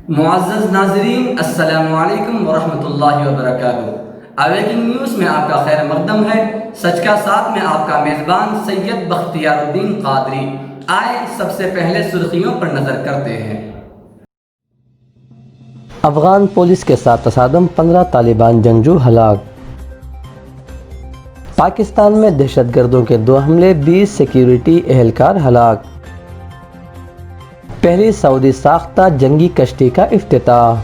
معزز ناظرین، السلام علیکم ورحمۃ اللہ وبرکاتہ۔ اویکنگ نیوز میں آپ کا خیر مقدم ہے۔ سچ کا ساتھ میں آپ کا میزبان سید بختیار الدین قادری۔ آئے سب سے پہلے سرخیوں پر نظر کرتے ہیں۔ افغان پولیس کے ساتھ تصادم، 15 طالبان جنگجو ہلاک۔ پاکستان میں دہشت گردوں کے 2 حملے، 20 سیکیورٹی اہلکار ہلاک۔ پہلی سعودی ساختہ جنگی کشتی کا افتتاح۔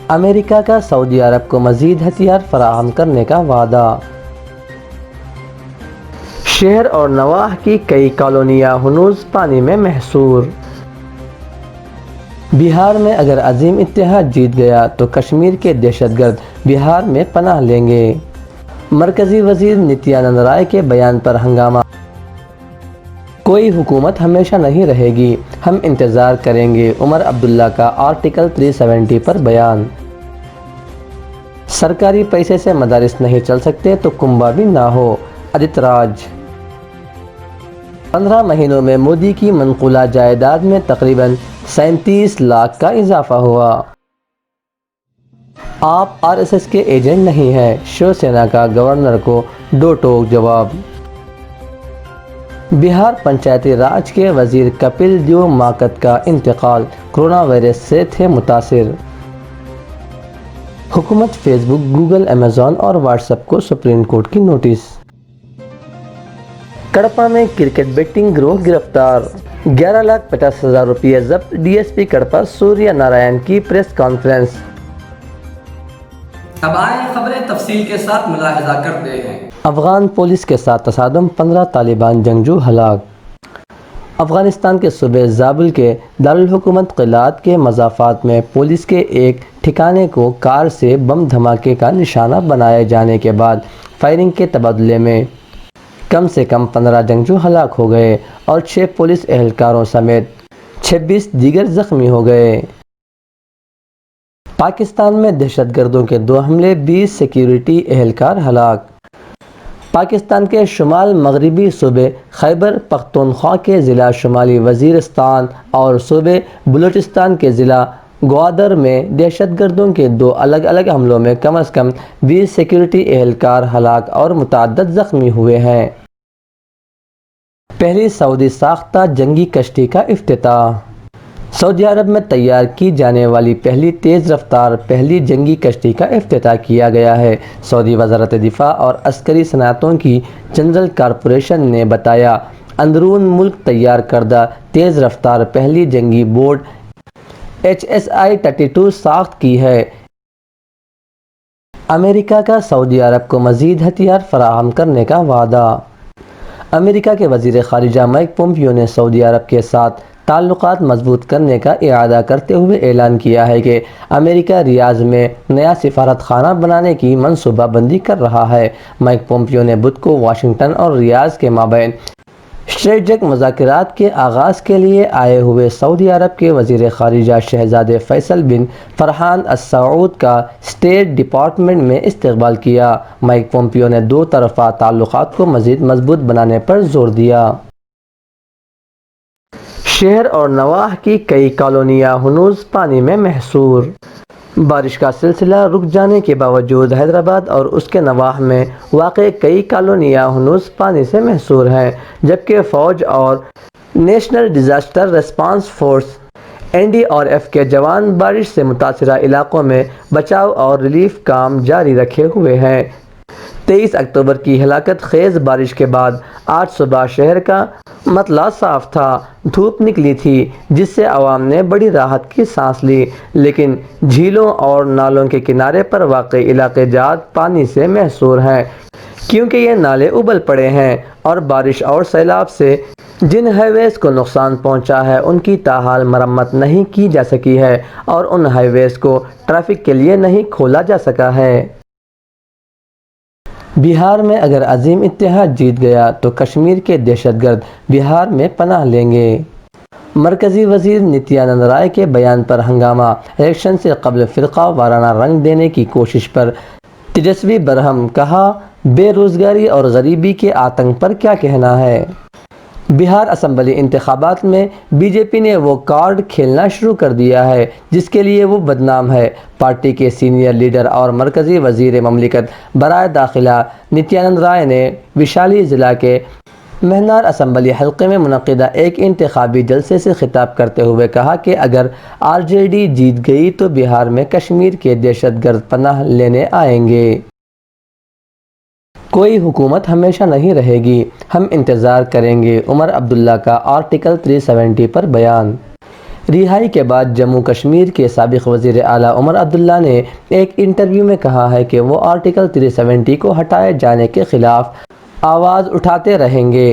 امریکہ کا سعودی عرب کو مزید ہتھیار فراہم کرنے کا وعدہ۔ شہر اور نواح کی کئی کالونیاں ہنوز پانی میں محصور۔ بہار میں اگر عظیم اتحاد جیت گیا تو کشمیر کے دہشت گرد بہار میں پناہ لیں گے۔ مرکزی وزیر نتیانند رائے کے بیان پر ہنگامہ۔ کوئی حکومت ہمیشہ نہیں رہے گی، ہم انتظار کریں گے، عمر عبداللہ کا آرٹیکل 370 پر بیان۔ سرکاری پیسے سے مدارس نہیں چل سکتے تو کنبہ بھی نہ ہو، ادت راج۔ 15 مہینوں میں مودی کی منقولہ جائیداد میں تقریباً 37 لاکھ کا اضافہ ہوا۔ آپ RSS کے ایجنٹ نہیں ہیں، شیو سینا کا گورنر کو دو ٹوک جواب۔ بہار پنچایتی راج کے وزیر کپل دیو ماکت کا انتقال، کورونا وائرس سے تھے متاثر۔ حکومت فیس بک، گوگل، ایمیزون اور واٹس ایپ کو سپریم کورٹ کی نوٹس۔ کڑپا میں کرکٹ بیٹنگ گروہ گرفتار، 11,50,000 روپے ضبط۔ DSP کڑپا سوریہ نارائن کی پریس کانفرنس۔ اب آئیں خبریں تفصیل کے ساتھ ملاحظہ کرتے ہیں۔ افغان پولیس کے ساتھ تصادم، 15 طالبان جنگجو ہلاک۔ افغانستان کے صوبے زابل کے دارالحکومت قلات کے مضافات میں پولیس کے ایک ٹھکانے کو کار سے بم دھماکے کا نشانہ بنائے جانے کے بعد فائرنگ کے تبادلے میں کم سے کم 15 جنگجو ہلاک ہو گئے اور 6 پولیس اہلکاروں سمیت 26 دیگر زخمی ہو گئے۔ پاکستان میں دہشت گردوں کے 2 حملے، 20 سیکیورٹی اہلکار ہلاک۔ پاکستان کے شمال مغربی صوبے خیبر پختونخوا کے ضلع شمالی وزیرستان اور صوبے بلوچستان کے ضلع گوادر میں دہشت گردوں کے 2 الگ الگ حملوں میں کم از کم 20 سیکیورٹی اہلکار ہلاک اور متعدد زخمی ہوئے ہیں۔ پہلی سعودی ساختہ جنگی کشتی کا افتتاح۔ سعودی عرب میں تیار کی جانے والی پہلی تیز رفتار پہلی جنگی کشتی کا افتتاح کیا گیا ہے۔ سعودی وزارت دفاع اور عسکری صنعتوں کی جنرل کارپوریشن نے بتایا، اندرون ملک تیار کردہ تیز رفتار پہلی جنگی بوٹ HSI 32 ساخت کی ہے۔ امریکہ کا سعودی عرب کو مزید ہتھیار فراہم کرنے کا وعدہ۔ امریکہ کے وزیر خارجہ مائک پومپیو نے سعودی عرب کے ساتھ تعلقات مضبوط کرنے کا اعادہ کرتے ہوئے اعلان کیا ہے کہ امریکہ ریاض میں نیا سفارت خانہ بنانے کی منصوبہ بندی کر رہا ہے۔ مائک پومپیو نے بدھ کو واشنگٹن اور ریاض کے مابین اسٹریٹجک مذاکرات کے آغاز کے لیے آئے ہوئے سعودی عرب کے وزیر خارجہ شہزادے فیصل بن فرحان السعود کا اسٹیٹ ڈپارٹمنٹ میں استقبال کیا۔ مائک پومپیو نے 2 طرفہ تعلقات کو مزید مضبوط بنانے پر زور دیا۔ شہر اور نواح کی کئی کالونیاں ہنوز پانی میں محصور۔ بارش کا سلسلہ رک جانے کے باوجود حیدرآباد اور اس کے نواح میں واقع کئی کالونیاں ہنوز پانی سے محصور ہیں، جبکہ فوج اور national disaster response force NDRF کے جوان بارش سے متاثرہ علاقوں میں بچاؤ اور ریلیف کام جاری رکھے ہوئے ہیں۔ 23 اکتوبر کی ہلاکت خیز بارش کے بعد آج صبح شہر کا مطلع صاف تھا، دھوپ نکلی تھی، جس سے عوام نے بڑی راحت کی سانس لی، لیکن جھیلوں اور نالوں کے کنارے پر واقع علاقے جات پانی سے محصور ہیں کیونکہ یہ نالے ابل پڑے ہیں اور بارش اور سیلاب سے جن ہائی ویز کو نقصان پہنچا ہے ان کی تاحال مرمت نہیں کی جا سکی ہے اور ان ہائی ویز کو ٹریفک کے لیے نہیں کھولا جا سکا ہے۔ بہار میں اگر عظیم اتحاد جیت گیا تو کشمیر کے دہشت گرد بہار میں پناہ لیں گے۔ مرکزی وزیر نتیانند رائے کے بیان پر ہنگامہ، الیکشن سے قبل فرقہ وارانہ رنگ دینے کی کوشش پر تیجسوی برہم، کہا بے روزگاری اور غریبی کے آتنک پر کیا کہنا ہے۔ بہار اسمبلی انتخابات میں بی جے پی نے وہ کارڈ کھیلنا شروع کر دیا ہے جس کے لیے وہ بدنام ہے۔ پارٹی کے سینئر لیڈر اور مرکزی وزیر مملکت برائے داخلہ نتیانند رائے نے ویشالی ضلع کے مہنار اسمبلی حلقے میں منعقدہ ایک انتخابی جلسے سے خطاب کرتے ہوئے کہا کہ اگر آر جے ڈی جیت گئی تو بہار میں کشمیر کے دہشت گرد پناہ لینے آئیں گے۔ کوئی حکومت ہمیشہ نہیں رہے گی، ہم انتظار کریں گے۔ عمر عبداللہ کا آرٹیکل 370 پر بیان۔ رہائی کے بعد جموں کشمیر کے سابق وزیر اعلیٰ عمر عبداللہ نے ایک انٹرویو میں کہا ہے کہ وہ آرٹیکل 370 کو ہٹائے جانے کے خلاف آواز اٹھاتے رہیں گے۔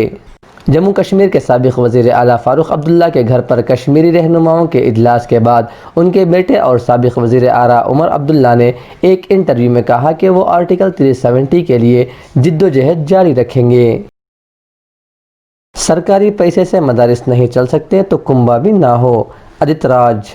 جموں کشمیر کے سابق وزیر اعلیٰ فاروق عبداللہ کے گھر پر کشمیری رہنماؤں کے اجلاس کے بعد ان کے بیٹے اور سابق وزیر اعلیٰ عمر عبداللہ نے ایک انٹرویو میں کہا کہ وہ آرٹیکل 370 کے لیے جدوجہد جاری رکھیں گے۔ سرکاری پیسے سے مدارس نہیں چل سکتے تو کنبہ بھی نہ ہو: آدتیہ راج۔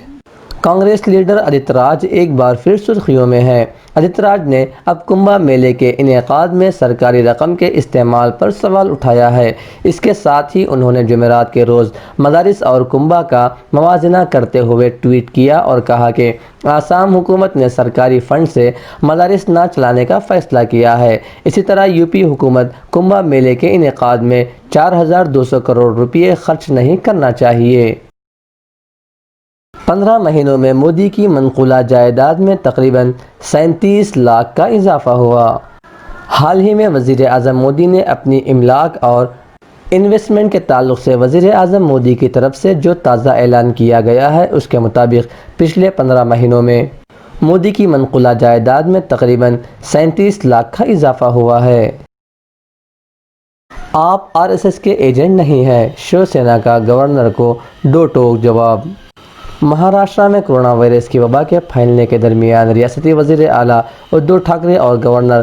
کانگریس لیڈر آدتیہ راج ایک بار پھر سرخیوں میں ہیں۔ آدتیہ راج نے اب کنبہ میلے کے انعقاد میں سرکاری رقم کے استعمال پر سوال اٹھایا ہے۔ اس کے ساتھ ہی انہوں نے جمعرات کے روز مدارس اور کنبہ کا موازنہ کرتے ہوئے ٹویٹ کیا اور کہا کہ آسام حکومت نے سرکاری فنڈ سے مدارس نہ چلانے کا فیصلہ کیا ہے۔ اسی طرح یو پی حکومت کنبہ میلے کے انعقاد میں 4200 کروڑ روپے خرچ نہیں کرنا چاہیے۔ 15 مہینوں میں مودی کی منقولہ جائیداد میں تقریباً 37 لاکھ کا اضافہ ہوا۔ حال ہی میں وزیر اعظم مودی نے اپنی املاک اور انویسٹمنٹ کے تعلق سے وزیر اعظم مودی کی طرف سے جو تازہ اعلان کیا گیا ہے اس کے مطابق پچھلے 15 مہینوں میں مودی کی منقولہ جائیداد میں تقریباً 37 لاکھ کا اضافہ ہوا ہے۔ آپ آر ایس ایس کے ایجنٹ نہیں ہیں: شیو سینا کا گورنر کو دو ٹوک جواب۔ مہاراشٹر میں کورونا وائرس کی وبا کے پھیلنے کے درمیان ریاستی وزیر اعلیٰ ادھو ٹھاکرے اور گورنر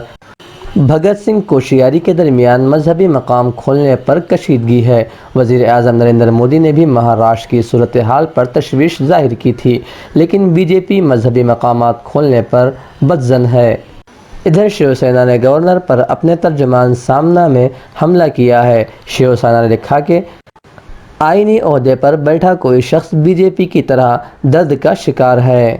بھگت سنگھ کوشیاری کے درمیان مذہبی مقام کھولنے پر کشیدگی ہے۔ وزیر اعظم نریندر مودی نے بھی مہاراشٹر کی صورتحال پر تشویش ظاہر کی تھی، لیکن بی جے پی مذہبی مقامات کھولنے پر بدظن ہے۔ ادھر شیو سینا نے گورنر پر اپنے ترجمان سامنا میں حملہ کیا ہے۔ شیو سینا نے لکھا کہ آئینی عہدے پر بیٹھا کوئی شخص بی جے پی کی طرح درد کا شکار ہے۔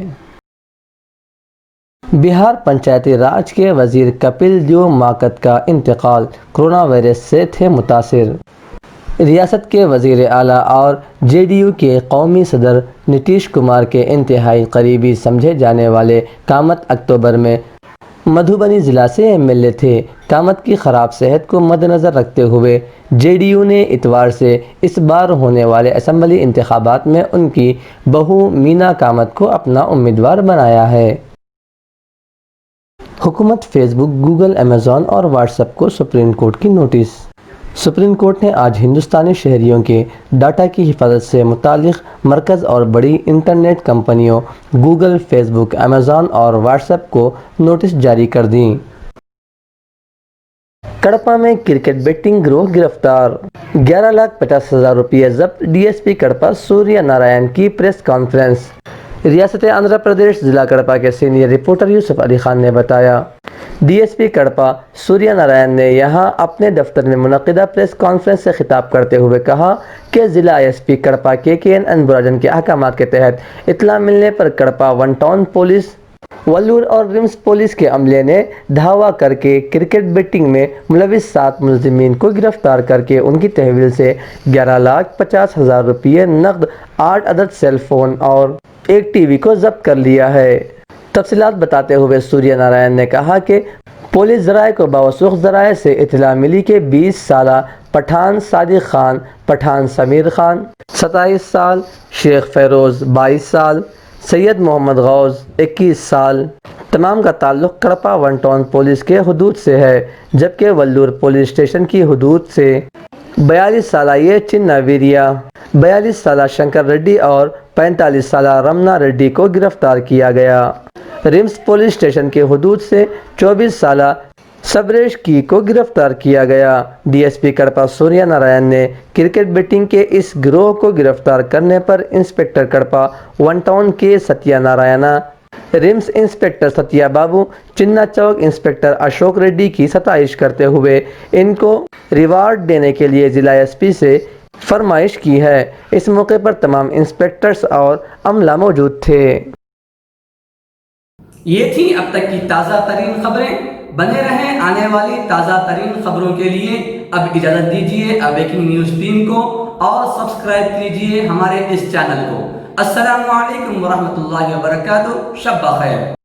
بہار پنچایتی راج کے وزیر کپل دیو ماکت کا انتقال، کورونا وائرس سے تھے متاثر۔ ریاست کے وزیر اعلیٰ اور جے ڈی یو کے قومی صدر نتیش کمار کے انتہائی قریبی سمجھے جانے والے کامت اکتوبر میں مدھوبنی ضلع سے ایم ایل اے تھے۔ کامت کی خراب صحت کو مدنظر رکھتے ہوئے جے ڈی یو نے اتوار سے اس بار ہونے والے اسمبلی انتخابات میں ان کی بہو مینا کامت کو اپنا امیدوار بنایا ہے۔ حکومت فیس بک، گوگل، امیزون اور واٹس ایپ کو سپریم کورٹ کی نوٹس۔ سپریم کورٹ نے آج ہندوستانی شہریوں کے ڈاٹا کی حفاظت سے متعلق مرکز اور بڑی انٹرنیٹ کمپنیوں گوگل، فیس بک، امیزون اور واٹس ایپ کو نوٹس جاری کر دیں۔ کڑپا میں کرکٹ بیٹنگ گروہ گرفتار، 11,50,000 روپے ضبط۔ ڈی ایس پی کڑپا سوریہ نارائن کی پریس کانفرنس۔ ریاست آندھرا پردیش، ضلع کڑپا کے سینئر رپورٹر یوسف علی خان نے بتایا۔ ڈی ایس پی کڑپا سوریہ نارائن نے یہاں اپنے دفتر میں منعقدہ پریس کانفرنس سے خطاب کرتے ہوئے کہا کہ ضلع ایس پی کڑپا کے این انبراجن کے احکامات کے تحت اطلاع ملنے پر کڑپا 1 ٹاؤن پولیس، ولور اور ریمس پولیس کے عملے نے دھاوا کر کے کرکٹ بیٹنگ میں ملوث 7 ملزمین کو گرفتار کر کے ان کی تحویل سے 11,50,000 روپے نقد، 8 عدد سیل فون اور ایک ٹی وی کو ضبط کر لیا ہے۔ تفصیلات بتاتے ہوئے سوریہ نارائن نے کہا کہ پولیس ذرائع کو باوثوق ذرائع سے اطلاع ملی کہ 20 سالہ پٹھان صادق خان، پٹھان سمیر خان 27 سال، شیخ فیروز 22 سال، سید محمد غوث 21 سال، تمام کا تعلق کڑپا 1 ٹاؤن پولیس کے حدود سے ہے، جبکہ ولور پولیس اسٹیشن کی حدود سے 42 سالہ یہ چنا ویریا، 42 سالہ شنکر ریڈی اور 45 سالہ رمنا ریڈی کو گرفتار کیا گیا۔ ریمس پولیس اسٹیشن کے حدود سے 24 سالہ سبریش کی کو گرفتار کیا گیا۔ ڈی ایس پی کڑپا سوریہ نارائن نے کرکٹ بیٹنگ کے اس گروہ کو گرفتار کرنے پر انسپکٹر کڑپا 1 ٹاؤن کے ستیہ نارائنا، ریمس انسپکٹر ستیہ بابو، چنا چوک انسپکٹر اشوک ریڈی کی ستائش کرتے ہوئے ان کو ریوارڈ دینے کے لیے ضلع ایس پی سے فرمائش کی ہے۔ اس موقع پر تمام انسپیکٹرز اور عملہ موجود تھے۔ یہ تھی اب تک کی تازہ ترین خبریں۔ بنے رہیں آنے والی تازہ ترین خبروں کے لیے۔ اب اجازت دیجیے اویکنگ نیوز ٹیم کو اور سبسکرائب کیجیے ہمارے اس چینل کو۔ السلام علیکم ورحمۃ اللہ وبرکاتہ۔ شب بخیر۔